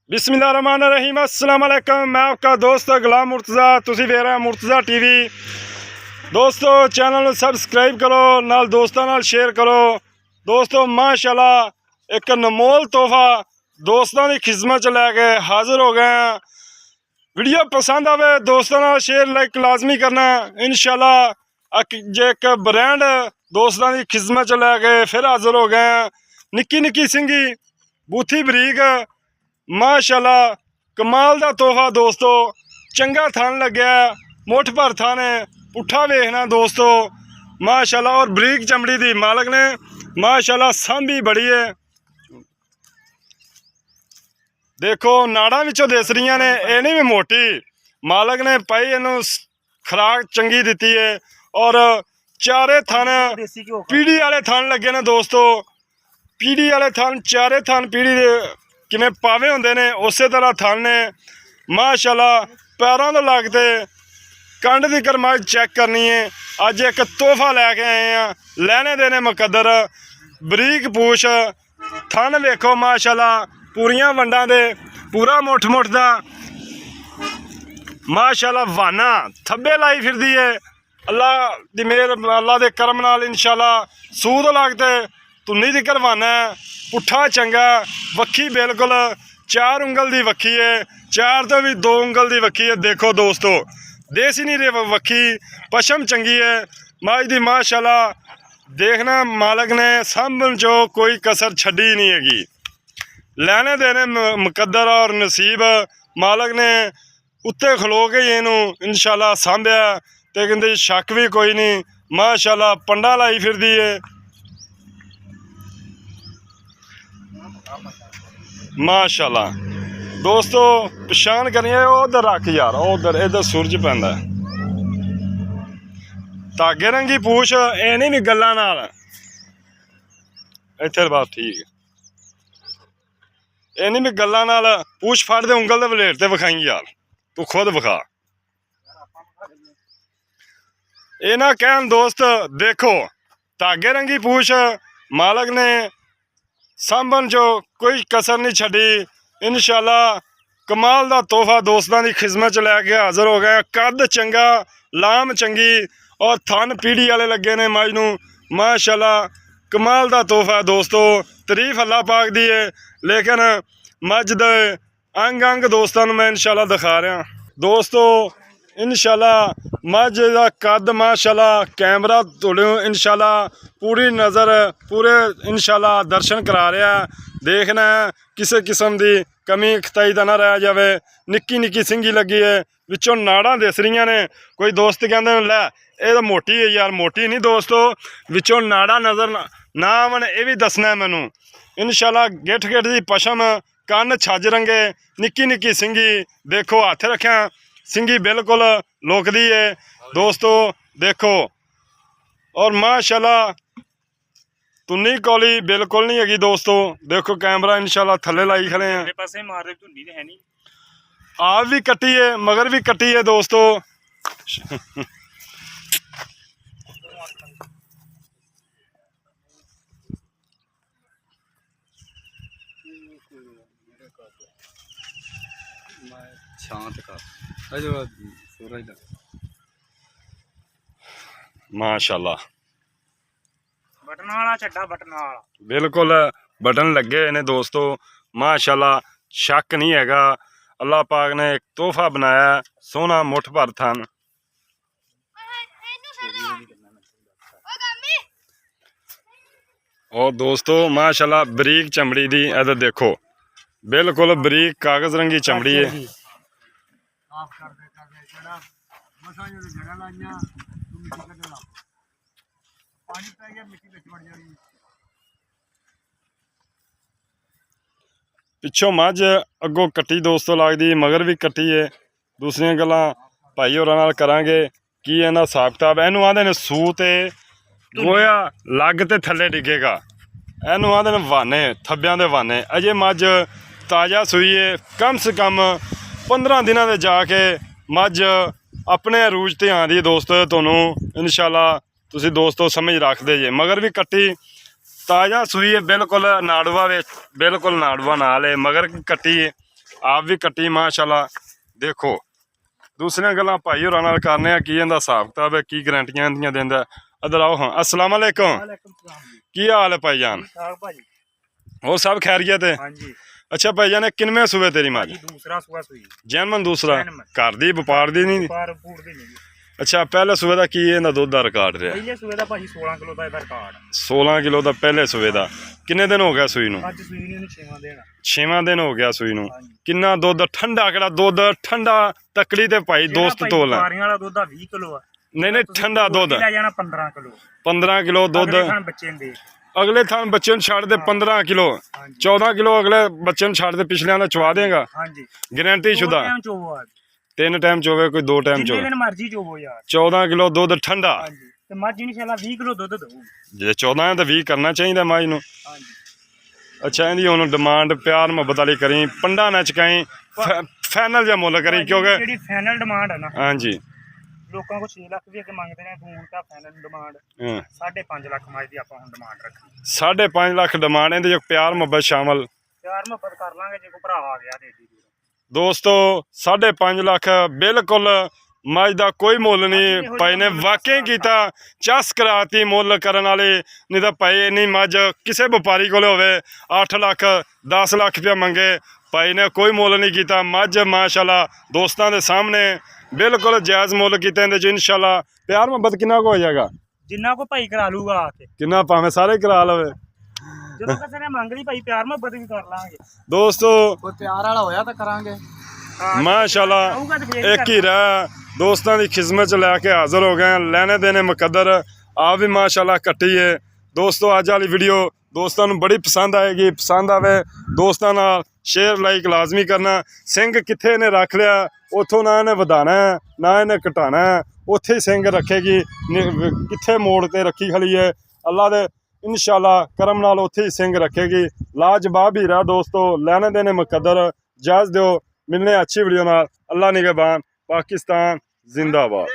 बिस्मिल्लाहिर्रहमानिर्रहीम अस्सलाम वालेकुम। मैं आपका दोस्त गुलाम मुर्तज़ा, तुसी वेख रहे मुर्तज़ा टीवी। दोस्तों चैनल में सबसक्राइब करो, नाल दोस्तों नाल शेयर करो। दोस्तों माशाल्लाह एक अनमोल तोहफा दोस्तों की खिदमत च लैके हाजिर हो गए हैं। वीडियो पसंद आवे दोस्तों नाल शेयर लाइक लाजमी करना। इंशाल्लाह जे एक ब्रांड दोस्तों की खिदमत च लैके फिर हाजिर हो गए हैं। निक्की निक्की सिंगी बूथी बरीक माशाल्लाह कमाल दा तोहफा दोस्तों। चंगा थान लग्या, मुठ भर थान है, पुट्ठा वेखना दोस्तों माशाल्लाह। और बरीक चमड़ी दी मालक ने माशाल्लाह सांभी बड़ी है। देखो नाड़ा विचों दिस रही ने, इन्हें भी मोटी मालक ने पाई इनू खुराक चंगी दी है। और चारे थान पीढ़ी वाले थान लगे ने दोस्तों। पीढ़ी वाले थान चारे थान पीढ़ी किमें पावे होंदे ने उस तरह थान ने माशाल्लाह। पैरों तो लगते कंड की करमाई चेक करनी है। अज एक तोहफा लैके आए हैं, लैने देने मुकद्दर। बरीक पूछ थन वेखो माशाल्लाह, पूरियां वंडां दे पूरा मुठ मुठ दा माशाल्लाह। वाना थब्बे लाई फिरदी है। अल्लाह दी मेहर अल्लाह दे करम नाल इंशाल्लाह सूद लगते तुन्नी दी करवाना है। पुट्ठा चंगा वक्खी बिल्कुल 4 उंगल दी वक्खी है, 4 तो भी 2 उंगल दी वक्खी है। देखो दोस्तों देसी नहीं रे वक्खी, पशम चंगी है माज दी माशाल्लाह। देखना मालक ने सामन जो कोई कसर छड़ी नहीं हैगी। लैने देने मुकद्दर और नसीब मालक ने उत्ते खलो के इनू इंशाल्लाह सांभ्या ते कहते शक भी कोई नहीं माशाल्लाह। पंडा लाई फिरदी है माशाल्लाह। दोस्तों पछाण करिए उधर रख यार, उधर इधर सूरज पैंदा धागे रंगी पूछ इन्हें भी गल्लां नाल इत्थे बस ठीक है। इन्हें भी गल्लां नाल पूछ फड़ दे उंगल दे वलेट ते विखाई यार, तू खुद विखा। ये ना कहन दोस्त देखो धागे रंगी पूछ मालक ने सांभन जो कोई कसर नहीं छड़ी। इंशाल्लाह कमाल दा तोहफा दोस्तों की खिदमत च लैके हाजिर हो गए। कद चंगा, लाम चंगी और थन पीढ़ी वाले लगे ने मज नू माशाल्लाह। कमाल दा तोहफा दोस्तों, तारीफ अल्लाह पाक दी है। लेकिन मज दे अंग अंग दोस्तों मैं इंशाल्लाह दिखा रहा दोस्तों। इंशाल्लाह मज दा कद माशाल्लाह कैमरा तुहानू इंशाल्लाह पूरी नज़र पूरे इंशाल्लाह दर्शन करा रहा। देखना किसी किस्म की कमी खताई का ना रह जाए। निक्की निक्की सिंगी लगी है, विचों नाड़ा दिस रही ने। कोई दोस्त कहते लै ये तो मोटी है यार, मोटी नहीं दोस्तों, विचों नाड़ा नज़र ना आवन ये भी दसना है मैनू इंशाल्लाह। गिठ गिठ की पशम, कन्न छज रंगे, निक्की निक्की सिंगी देखो हथ रख्या सिंगी बिल्कुल लोकदी है दोस्तों। देखो और माशाल्लाह तुन्नी कौली बिल्कुल नहीं हैगी दोस्तों। देखो कैमरा इंशाल्लाह थल्ले लाई खड़े हैं। आप भी कट्टी है मगर भी कट्टी है दोस्तों। माशाल्लाह बटन वाला चड्डा, बटन वाला बिल्कुल बटन लगे ने दोस्तों माशाल्लाह। शक नहीं हैगा, अल्लाह पाक ने एक तोहफा बनाया सोना मुठ भर थन। और दोस्तों माशाल्लाह बरीक चमड़ी दी इधर देखो बिल्कुल बरीक कागज रंगी चमड़ी है। पिछों मझ अगों कट्टी दोस्तों लगती, मगर भी कट्टी है। दूसरिया गल्लां भाई होरां नाल करांगे की इहदा हिसाब किताब। इहनूं आंदे ने सूह ते गोया लग ते थल्ले डिगेगा। इहनूं आंदे ने वाने, थब्बियां दे वाने। अजे मझ ताज़ा सूई है, कम से कम 15 दिनों के जाके मझ अपने अरूज ते आंदी दोस्तों। तुहानूं इंशाल्लाह तुसीं दोस्तों समझ रखदे जे। मगर भी कट्टी ताज़ा सूई है, बिल्कुल नाड़ुआ बिल्कुल नाड़ुआ नाल है। मगर कट्टी ਆਪ ਵੀ ਕੱਟੀ ਮਾਸ਼ਾਅੱਲਾ। ਦੇਖੋ ਦੂਸਰੀਆਂ ਗੱਲਾਂ ਭਾਈ ਹੋਰਾਂ ਨਾਲ ਕਰਨੇ ਆ, ਕੀ ਇਹਦਾ ਹਿਸਾਬ ਕਿਤਾਬ ਹੈ, ਕੀ ਗਰੰਟੀਆਂ ਇਹਦੀਆਂ ਦਿੰਦਾ। ਇੱਧਰ ਆਓ ਹਾਂ। अस्सलाम वालेकुम, ਵਾਲੇਕੁਮ ਸਲਾਮ ਜੀ। ਕੀ ਹਾਲ ਹੈ ਭਾਈਜਾਨ? ਸਾਗ ਭਾਜੀ। ਹੋਰ ਸਭ ਖੈਰੀਅਤ ਹੈ? ਹਾਂਜੀ ਅੱਛਾ ਭਾਈਜਾਨ, ਇਹ ਕਿੰਨਵੇਂ ਸੂਬੇ ਤੇਰੀ ਮੱਝ? ਜੀ, ਦੂਸਰਾ ਸੂਆ ਸੂਈ। ਜੈਨਮਨ ਦੂਸਰਾ? ਜੈਨਮਨ। ਘਰ ਦੀ ਵਪਾਰ ਦੀ ਨਹੀਂ? ਪਰ ਫੂਡ ਦੀ ਨਹੀਂ ਜੀ। ਅੱਛਾ, ਪਹਿਲੇ ਸੂਬੇ ਦਾ ਕੀ ਇਹਦਾ ਦੁੱਧ ਦਾ ਰਿਕਾਰਡ ਰਿਹਾ? ਪਹਿਲੇ ਸੂਏ ਦਾ ਭਾਜੀ 16 ਕਿਲੋ ਦਾ ਇਹਦਾ ਰਿਕਾਰਡ। 16 ਕਿਲੋ ਦਾ ਪਹਿਲੇ ਸੂਬੇ ਦਾ। ਕਿੰਨੇ ਦਿਨ ਹੋ ਗਿਆ ਸੂਈ ਨੂੰ? ਅੱਜ ਸੂਈ ਨੂੰ 6ਵਾਂ ਦੇਣਾ। 6ਵਾਂ ਦਿਨ ਹੋ ਗਿਆ ਸੂਈ ਨੂੰ। ਹਾਂਜੀ। ਕਿੰਨਾ ਦੁੱਧ ਠੰਡਾ, ਕਿਹੜਾ ਦੁੱਧ ਠੰਡਾ ਤਕੜੀ ਤੇ ਭਾਈ ਦੋਸਤ ਤੋਲ ਹੈ। ਵਾਰੀਆਂ ਵਾਲਾ ਦੁੱਧ ਆ 20 ਕਿਲੋ ਆ। ਨਹੀਂ ਨਹੀਂ, ਠੰਡਾ ਦੁੱਧ ਲੈ ਜਾਣਾ 15 ਕਿਲੋ। 15 ਕਿਲੋ ਦੁੱਧ ਅਗਲੇ ਥਾਂ ਬੱਚੇ ਦੇ। ਅਗਲੇ ਥਾਂ ਬੱਚੇ ਨੂੰ ਛੱਡ ਦੇ 15 ਕਿਲੋ। ਹਾਂਜੀ 14 ਕਿਲੋ ਅਗਲੇ ਬੱਚੇ ਨੂੰ ਛੱਡ ਦੇ, ਪਿਛਲਿਆਂ ਦਾ ਚਵਾ ਦੇਗਾ ਹਾਂਜੀ। ਗਾਰੰਟੀ ਸ਼ੁਦਾ। ਟਾਈਮ ਚੋਵੋ ਆ। 3 ਟਾਈਮ ਚੋਵੇ, ਕੋਈ 2 ਟਾਈਮ ਜਿੰਨੇ ਚੋਵੇ। ਦਿਨ ਮਰਜ਼ੀ ਚੋਵੋ ਯਾਰ। 14 ਕਿਲੋ ਦੁੱਧ ਠੰਡਾ। ਹਾਂਜੀ ਤੇ ਮੱਝ ਇਨਸ਼ਾਅੱਲਾ 20 ਕਿਲੋ ਦੁੱਧ ਦਊ। ਜੇ 14 ਹੈ ਤਾਂ 20 ਕਰਨਾ ਚਾਹੀਦਾ ਮਾਈ ਨੂੰ। ਹਾਂਜੀ ਅੱਛਾ, ਇਹਦੀ ਹੁਣ ਡਿਮਾਂਡ ਪਿਆਰ ਮੁਹੱਬਤ ਵਾਲੀ ਕਰੀ, ਪੰਡਾ ਨਾ ਚਕਾਈ, ਫਾਈਨਲ ਜਿਹਾ ਮੁੱਲ ਕਰੀ, ਕਿਉਂਕਿ ਜਿਹੜੀ ਫਾਈਨਲ ਡਿਮਾਂਡ ਹੈ ਨਾ, ਹਾਂਜੀ ਲੋਕਾਂ ਕੋਲ 6 ਲੱਖ ਵੀ ਅੱਗੇ ਮੰਗਦੇ ਨੇ, ਹੁਣ ਤਾਂ ਫਾਈਨਲ ਡਿਮਾਂਡ ਹਾਂ 5.5 ਲੱਖ ਮੱਝ ਦੀ ਆਪਾਂ ਹੁਣ ਡਿਮਾਂਡ ਰੱਖੀ। 5.5 ਲੱਖ ਡਿਮਾਂਡ, ਇਹਦੇ 'ਚ ਪਿਆਰ ਮੁਹੱਬਤ ਸ਼ਾਮਲ। ਪਿਆਰ ਮੁਹੱਬਤ ਕਰ ਲਾਂਗੇ ਜੇ ਕੋਈ ਭਰਾ ਆ ਗਿਆ ਤੇ ਏਡੀ ਦੂਰ। ਦੋਸਤੋ 5.5 ਲੱਖ ਬਿਲਕੁਲ ਮੱਝ ਦਾ ਕੋਈ ਮੁੱਲ ਨਹੀਂ। ਭਾਈ ਨੇ ਵਾਕਈ ਕੀਤਾ, ਚਸ ਕਰਾਤੀ ਮੁੱਲ ਕਰਨ ਵਾਲੇ। ਨਹੀਂ ਤਾਂ ਭਾਈ ਇੰਨੀ ਮੱਝ ਕਿਸੇ ਵਪਾਰੀ ਕੋਲ ਹੋਵੇ 8 ਲੱਖ 10 ਲੱਖ ਰੁਪਇਆ ਮੰਗੇ, ਭਾਈ ਨੇ ਕੋਈ ਮੁੱਲ ਨਹੀਂ ਕੀਤਾ। ਮੱਝ ਮਾਸ਼ਾਅੱਲਾ ਦੋਸਤਾਂ ਦੇ ਸਾਹਮਣੇ ਬਿਲਕੁਲ ਜਾਇਜ਼ ਮੁੱਲ ਕੀਤੇ। ਇਹਦੇ 'ਚ ਇਨਸ਼ਾਅੱਲਾ ਪਿਆਰ ਮੁਹੱਬਤ ਕਿੰਨਾ ਕੁ ਹੋ ਜਾਏਗਾ? ਜਿੰਨਾ ਕੋ ਭਾਈ ਕਰਾ ਲੂਗਾ ਆ ਕੇ। ਕਿੰਨਾ ਭਾਵੇਂ ਸਾਰੇ ਕਰਾ ਲਵੇ। ਜਦੋਂ ਕਿਸੇ ਨੇ ਮੰਗ ਲਈ ਭਾਈ ਪਿਆਰ ਮੁਹੱਬਤ ਵੀ ਕਰ ਲਾਂਗੇ। ਦੋਸਤੋ ਕੋਈ ਪਿਆਰ ਵਾਲਾ ਹੋਇਆ ਤਾਂ ਕਰਾਂਗੇ। ਮਾਸ਼ਾਅੱਲਾ ਆਊਗਾ ਤੇ ਫੇਰ ਇੱਕ ਹੀ ਰਹਿ, ਦੋਸਤਾਂ ਦੀ ਖਿਦਮਤ 'ਚ ਲੈ ਕੇ ਹਾਜ਼ਰ ਹੋ ਗਏ। ਲੈਣੇ ਦੇਣੇ ਮੁਕੱਦਰ, ਆਪ ਵੀ ਮਾਸ਼ਾਅੱਲਾ ਕੱਟੀ ਹੈ। ਦੋਸਤੋ ਅੱਜ ਵਾਲੀ ਵੀਡੀਓ ਦੋਸਤਾਂ ਨੂੰ ਬੜੀ ਪਸੰਦ ਆਏਗੀ। ਪਸੰਦ ਆਵੇ ਦੋਸਤਾਂ ਨਾਲ ਸ਼ੇਅਰ ਲਾਈਕ ਲਾਜ਼ਮੀ ਕਰਨਾ। ਸਿੰਘ ਕਿੱਥੇ ਇਹਨੇ ਰੱਖ ਲਿਆ, ਉੱਥੋਂ ਨਾ ਇਹਨੇ ਵਧਾਣਾ ਨਾ ਇਹਨੇ ਘਟਾਣਾ, ਉੱਥੇ ਹੀ ਸਿੰਘ ਰੱਖੇਗੀ। ਕਿੱਥੇ ਮੋੜ ਤੇ ਰੱਖੀ ਖਲੀ ਹੈ, ਅੱਲਾ ਦੇ ਇਨਸ਼ਾਅੱਲਾ ਕਰਮ ਨਾਲ ਉੱਥੇ ਹੀ ਸਿੰਘ ਰੱਖੇਗੀ। ਲਾਜਵਾਬ ਹੀ ਰਹਾ ਦੋਸਤੋ। ਲੈਣੇ ਦੇਣੇ ਮੁਕੱਦਰ। ਇਜਾਜ਼ਤ ਦਿਓ, ਮਿਲਨੇ अच्छी वीडियो नाल। अल्लाह निगहबान। पाकिस्तान जिंदाबाद।